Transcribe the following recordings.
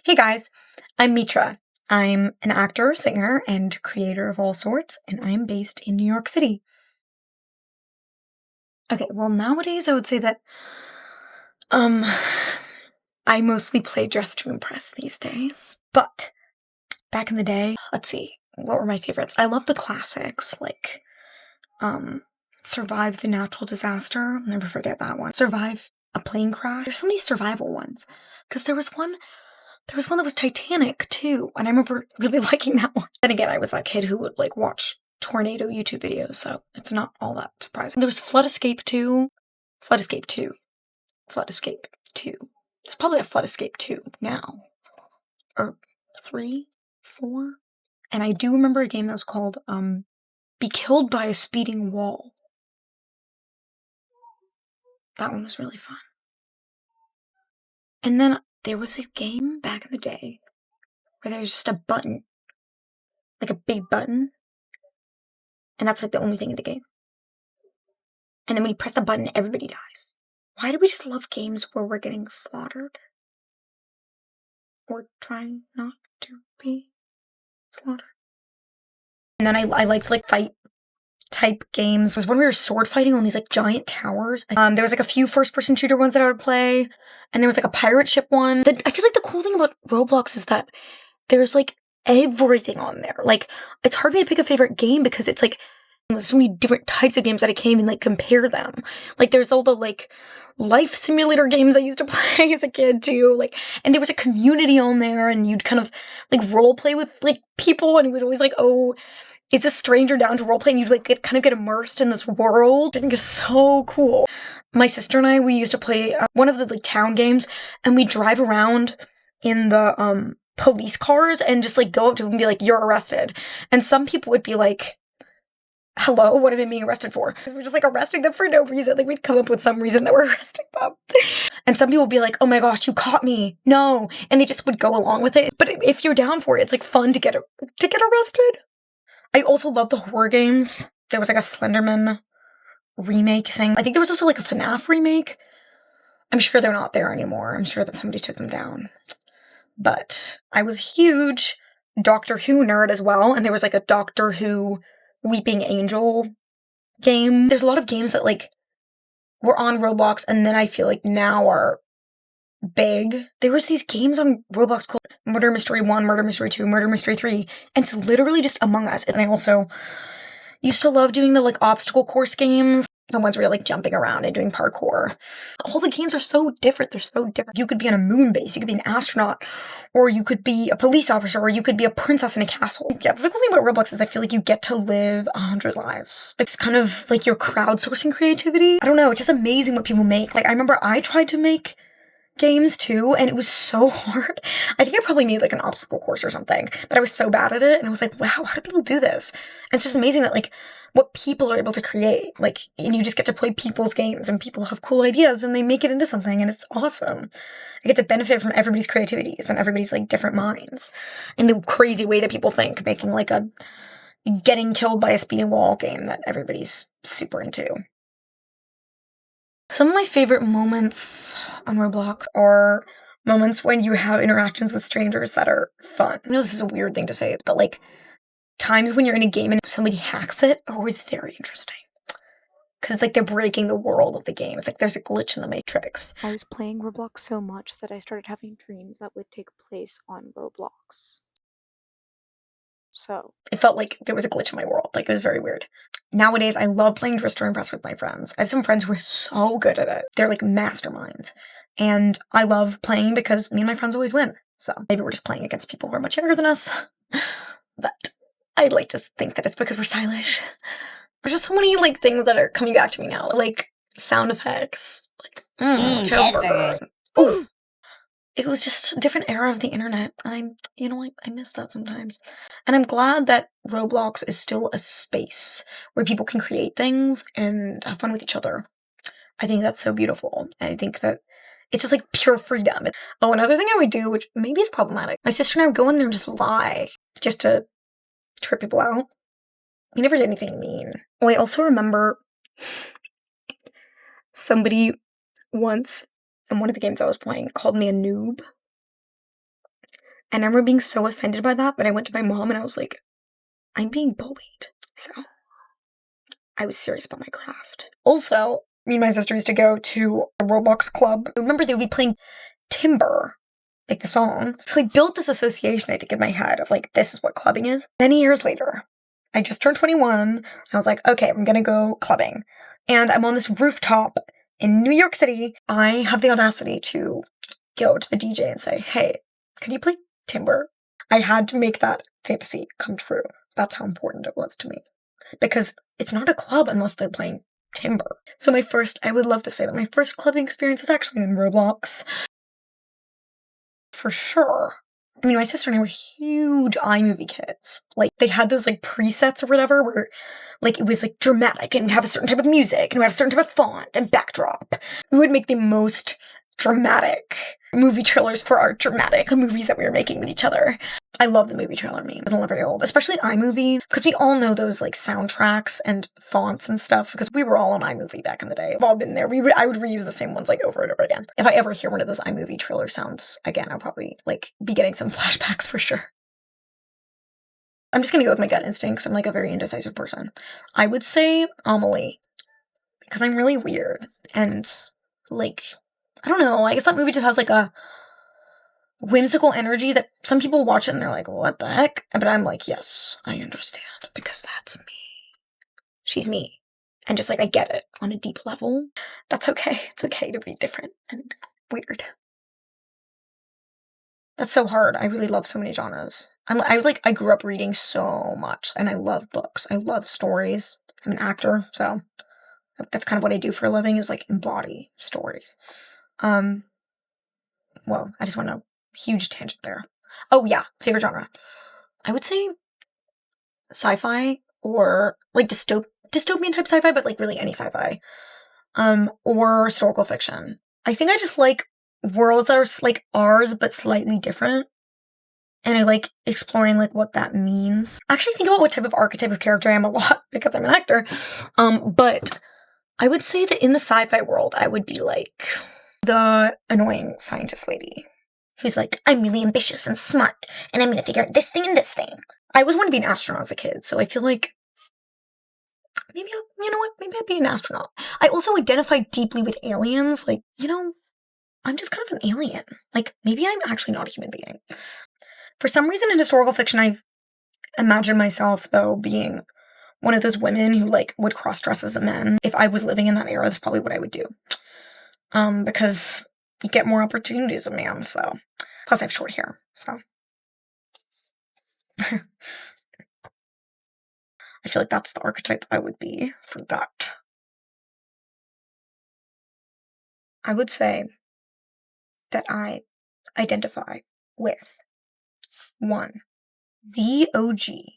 Hey guys, I'm Mitra. I'm an actor, singer, and creator of all sorts, and I'm based in New York City. Okay, well, nowadays I would say that, um, I mostly play Dress to Impress these days. But back in the day, let's see, what were my favorites? I love the classics, like, um, Survive the Natural Disaster. I'll never forget that one. Survive a Plane Crash. There's so many survival ones. Because there was one that was Titanic too, and I remember really liking that one. And again, I was that kid who would like watch tornado YouTube videos, so it's not all that surprising. There was Flood Escape 2, Flood Escape 2, Flood Escape 2. There's probably a Flood Escape 2 now, or 3, 4. And I do remember a game that was called Be Killed by a Speeding Wall. That one was really fun. And then there was a game back in the day where there was just a button, like a big button, and that's like the only thing in the game. And then when you press the button, everybody dies. Why do we just love games where we're getting slaughtered? Or trying not to be slaughtered? And then I liked like fight type games. It was when we were sword fighting on these like giant towers. There was like a few first person shooter ones that I would play, and there was like a pirate ship one. I feel like the cool thing about Roblox is that there's like everything on there. Like, it's hard for me to pick a favorite game because it's like there's so many different types of games that I can't even like compare them. Like, there's all the like life simulator games I used to play as a kid too. Like, and there was a community on there, and you'd kind of like role play with like people, and it was always like, oh, is this stranger down to role play? And you'd like get immersed in this world. I think it's so cool. My sister and I, we used to play one of the like town games, and we drive around in the police cars and just like go up to them and be like, "You're arrested." And some people would be like, "Hello, what have I being arrested for?" Because we're just like arresting them for no reason. Like, we'd come up with some reason that we're arresting them. And some people would be like, "Oh my gosh, you caught me. No." And they just would go along with it. But if you're down for it, it's like fun to get arrested. I also love the horror games. There was like a Slenderman remake thing. I think there was also like a FNAF remake. I'm sure they're not there anymore. I'm sure that somebody took them down. But I was a huge Doctor Who nerd as well, and there was like a Doctor Who Weeping Angel game. There's a lot of games that like were on Roblox and then I feel like now are big. There was these games on Roblox called Murder Mystery 1, Murder Mystery 2, Murder Mystery 3, and it's literally just Among Us. And I also used to love doing the like obstacle course games, the ones where you're like jumping around and doing parkour. All the games are so different. They're so different. You could be on a moon base, you could be an astronaut, or you could be a police officer, or you could be a princess in a castle. Yeah, the cool thing about Roblox is I feel like you get to live 100 lives. It's kind of like you're crowdsourcing creativity. I don't know, it's just amazing what people make. Like, I remember I tried to make games too, and it was so hard. I think I probably need like an obstacle course or something, but I was so bad at it, and I was like, wow, how do people do this? And it's just amazing that like what people are able to create, like, and you just get to play people's games, and people have cool ideas, and they make it into something, and it's awesome. I get to benefit from everybody's creativities and everybody's like different minds, in the crazy way that people think, making like a getting killed by a speeding wall game that everybody's super into. Some of my favorite moments on Roblox are moments when you have interactions with strangers that are fun. I know this is a weird thing to say, but like times when you're in a game and somebody hacks it are always very interesting. Because it's like they're breaking the world of the game. It's like there's a glitch in the matrix. I was playing Roblox so much that I started having dreams that would take place on Roblox. So, It felt like there was a glitch in my world. Like, it was very weird. Nowadays, I love playing Dress to Impress with my friends. I have some friends who are so good at it. They're like masterminds. And I love playing because me and my friends always win. So maybe we're just playing against people who are much younger than us. But I'd like to think that it's because we're stylish. There's just so many like things that are coming back to me now. Like sound effects. Like, cheeseburger. Ooh. It was just a different era of the internet, and I miss that sometimes. And I'm glad that Roblox is still a space where people can create things and have fun with each other. I think that's so beautiful. I think that it's just like pure freedom. Oh, another thing I would do, which maybe is problematic, my sister and I would go in there and just lie, just to trip people out. We never did anything mean. Oh, I also remember somebody once in one of the games I was playing called me a noob. And I remember being so offended by that I went to my mom and I was like, I'm being bullied. So I was serious about my craft. Also, me and my sister used to go to a Roblox club. I remember they would be playing Timber, like the song. So I built this association, I think, in my head of like, this is what clubbing is. Many years later, I just turned 21. I was like, okay, I'm gonna go clubbing. And I'm on this rooftop in New York City. I have the audacity to go to the DJ and say, hey, could you play Timber? I had to make that fantasy come true. That's how important it was to me. Because it's not a club unless they're playing Timber. So I would love to say that my first clubbing experience was actually in Roblox. For sure. I mean, my sister and I were huge iMovie kids. Like, they had those, like, presets or whatever where, like, it was, like, dramatic and we'd have a certain type of music and we'd have a certain type of font and backdrop. We would make the most dramatic movie trailers for our dramatic movies that we were making with each other. I love the movie trailer meme. It'll never get old. Especially iMovie, because we all know those, like, soundtracks and fonts and stuff, because we were all on iMovie back in the day. We've all been there. I would reuse the same ones, like, over and over again. If I ever hear one of those iMovie trailer sounds again, I'll probably, like, be getting some flashbacks for sure. I'm just gonna go with my gut instinct, because I'm, like, a very indecisive person. I would say Amelie, because I'm really weird, and, like, I don't know, I guess that movie just has, like, a whimsical energy that some people watch it and they're like, what the heck? But I'm like, yes, I understand, because that's me. She's me. And just like, I get it on a deep level. That's okay. It's okay to be different and weird. That's so hard. I really love so many genres. I grew up reading so much and I love books. I love stories. I'm an actor, so that's kind of what I do for a living is like embody stories. Well, I just went on a huge tangent there. Oh yeah, favorite genre. I would say sci-fi or like dystopian type sci-fi, but like really any sci-fi. Or historical fiction. I think I just like worlds that are like ours but slightly different. And I like exploring like what that means. I actually think about what type of archetype of character I am a lot because I'm an actor. But I would say that in the sci-fi world, I would be like the annoying scientist lady who's like, I'm really ambitious and smart, and I'm gonna figure out this thing and this thing. I always wanted to be an astronaut as a kid, so I feel like maybe you know what? Maybe I'd be an astronaut. I also identify deeply with aliens. Like, I'm just kind of an alien. Like, maybe I'm actually not a human being. For some reason in historical fiction, I've imagined myself, though, being one of those women who, like, would cross-dress as a man. If I was living in that era, that's probably what I would do. Because you get more opportunities as a man, so. Plus, I have short hair, so. I feel like that's the archetype I would be for that. I would say that I identify with one, the OG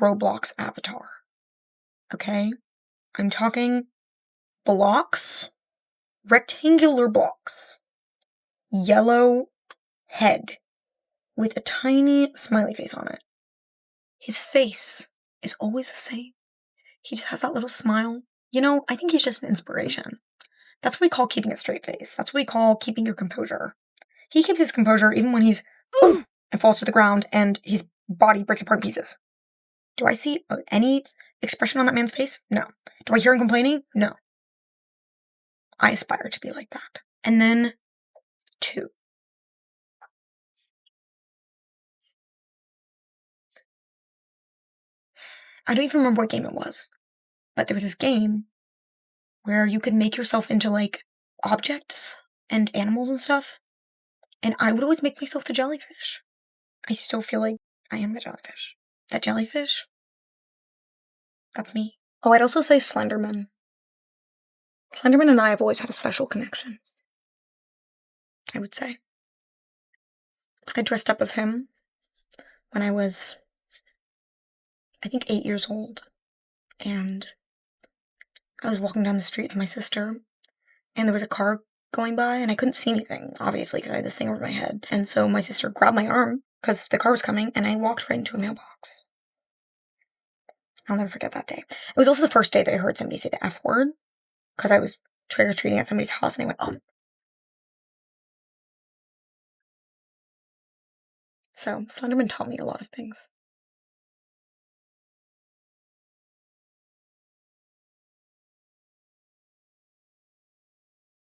Roblox avatar. Okay? I'm talking blocks, rectangular blocks, yellow head with a tiny smiley face on it. His face is always the same. He just has that little smile. I think he's just an inspiration. That's what we call keeping a straight face. That's what we call keeping your composure. He keeps his composure even when he's oof and falls to the ground and his body breaks apart in pieces. Do I see any expression on that man's face? No. Do I hear him complaining? No. I aspire to be like that. And then 2. I don't even remember what game it was, but there was this game where you could make yourself into like objects and animals and stuff. And I would always make myself the jellyfish. I still feel like I am the jellyfish. That jellyfish, that's me. Oh, I'd also say Slenderman. Slenderman and I have always had a special connection, I would say. I dressed up as him when I was, I think, 8 years old. And I was walking down the street with my sister, and there was a car going by, and I couldn't see anything, obviously, because I had this thing over my head. And so my sister grabbed my arm, because the car was coming, and I walked right into a mailbox. I'll never forget that day. It was also the first day that I heard somebody say the F word, because I was trick-or-treating at somebody's house, and they went, oh. So Slenderman taught me a lot of things.